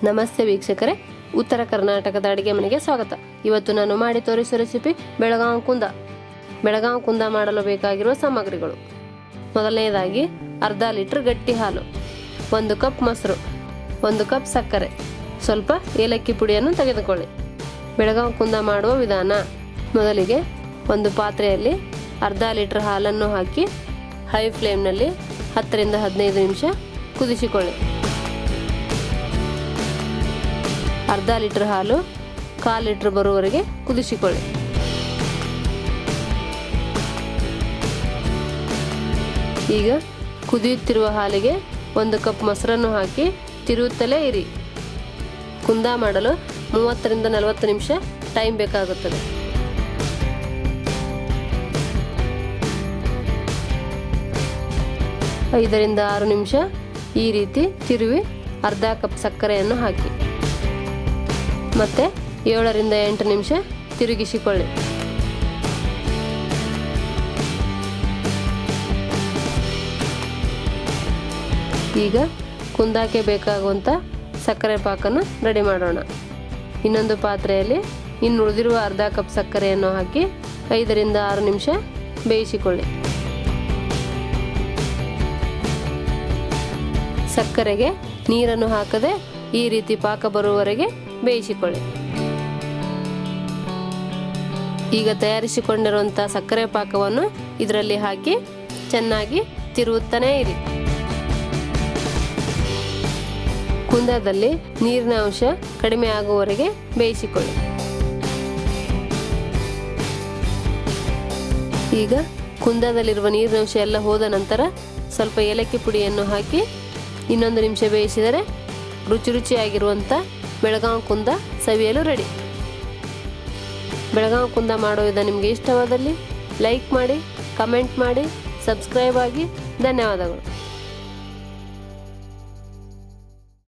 ನಮಸ್ತೆ ವೀಕ್ಷಕರೇ, ಉತ್ತರ ಕರ್ನಾಟಕದ ಅಡುಗೆ ಮನೆಗೆ ಸ್ವಾಗತ. ಇವತ್ತು ನಾನು ಮಾಡಿ ತೋರಿಸೋ ರೆಸಿಪಿ ಬೆಳಗಾವಿ ಕುಂದ. ಬೆಳಗಾವಿ ಕುಂದ ಮಾಡಲು ಬೇಕಾಗಿರುವ ಸಾಮಗ್ರಿಗಳು: ಮೊದಲನೆಯದಾಗಿ ಅರ್ಧ ಲೀಟರ್ ಗಟ್ಟಿ ಹಾಲು, 1 ಕಪ್ ಮೊಸರು, 1 ಕಪ್ ಸಕ್ಕರೆ, ಸ್ವಲ್ಪ ಏಲಕ್ಕಿ ಪುಡಿಯನ್ನು ತೆಗೆದುಕೊಳ್ಳಿ. ಬೆಳಗಾವಿ ಕುಂದ ಮಾಡುವ ವಿಧಾನ: ಮೊದಲಿಗೆ ಒಂದು ಪಾತ್ರೆಯಲ್ಲಿ ಅರ್ಧ ಲೀಟರ್ ಹಾಲನ್ನು ಹಾಕಿ ಹೈ ಫ್ಲೇಮ್ನಲ್ಲಿ 10 ರಿಂದ 15 ನಿಮಿಷ ಕುದಿಸಿಕೊಳ್ಳಿ. ಅರ್ಧ ಲೀಟರ್ ಹಾಲು 1/4 ಲೀಟರ್ ಬರುವವರೆಗೆ ಕುದಿಸಿಕೊಳ್ಳಿ. ಈಗ ಕುದಿಯುತ್ತಿರುವ ಹಾಲಿಗೆ 1 ಕಪ್ ಮೊಸರನ್ನು ಹಾಕಿ ತಿರುಗುತ್ತಲೇ ಇರಿ. ಕುಂದ ಮಾಡಲು 30 ರಿಂದ 40 ನಿಮಿಷ ಟೈಮ್ ಬೇಕಾಗುತ್ತದೆ. ಐದರಿಂದ 6 ನಿಮಿಷ ಈ ರೀತಿ ತಿರುವಿ ಅರ್ಧ ಕಪ್ ಸಕ್ಕರೆಯನ್ನು ಹಾಕಿ ಮತ್ತೆ 7 ರಿಂದ 8 ನಿಮಿಷ ತಿರುಗಿಸಿಕೊಳ್ಳಿ. ಈಗ ಕುಂದಕ್ಕೆ ಬೇಕಾಗುವಂಥ ಸಕ್ಕರೆ ಪಾಕನ್ನು ರೆಡಿ ಮಾಡೋಣ. ಇನ್ನೊಂದು ಪಾತ್ರೆಯಲ್ಲಿ ಇನ್ನು ಉಳಿದಿರುವ ಅರ್ಧ ಕಪ್ ಸಕ್ಕರೆಯನ್ನು ಹಾಕಿ 5 ರಿಂದ 6 ನಿಮಿಷ ಬೇಯಿಸಿಕೊಳ್ಳಿ. ಸಕ್ಕರೆಗೆ ನೀರನ್ನು ಹಾಕದೆ ಈ ರೀತಿ ಪಾಕ ಬರುವವರೆಗೆ ಬೇಯಿಸಿಕೊಳ್ಳಿ. ಈಗ ತಯಾರಿಸಿಕೊಂಡಿರುವಂಥ ಸಕ್ಕರೆ ಪಾಕವನ್ನು ಇದರಲ್ಲಿ ಹಾಕಿ ಚೆನ್ನಾಗಿ ತಿರುಗುತ್ತಾನೇ ಇರಿ. ಕುಂದದಲ್ಲಿ ನೀರಿನ ಅಂಶ ಕಡಿಮೆ ಆಗುವವರೆಗೆ ಬೇಯಿಸಿಕೊಳ್ಳಿ. ಈಗ ಕುಂದದಲ್ಲಿರುವ ನೀರಿನ ಅಂಶ ಎಲ್ಲ ಹೋದ ನಂತರ ಸ್ವಲ್ಪ ಏಲಕ್ಕಿ ಪುಡಿಯನ್ನು ಹಾಕಿ ಇನ್ನೊಂದು ನಿಮಿಷ ಬೇಯಿಸಿದರೆ ರುಚಿಯಾಗಿರುವಂಥ ಬೆಳಗಾವಿ ಕುಂದ ಸವಿಯಲು ರೆಡಿ. ಬೆಳಗಾವಿ ಕುಂದ ಮಾಡುವುದು ನಿಮಗೆ ಇಷ್ಟವಾದಲ್ಲಿ ಲೈಕ್ ಮಾಡಿ, ಕಮೆಂಟ್ ಮಾಡಿ, ಸಬ್ಸ್ಕ್ರೈಬ್ ಆಗಿ. ಧನ್ಯವಾದಗಳು.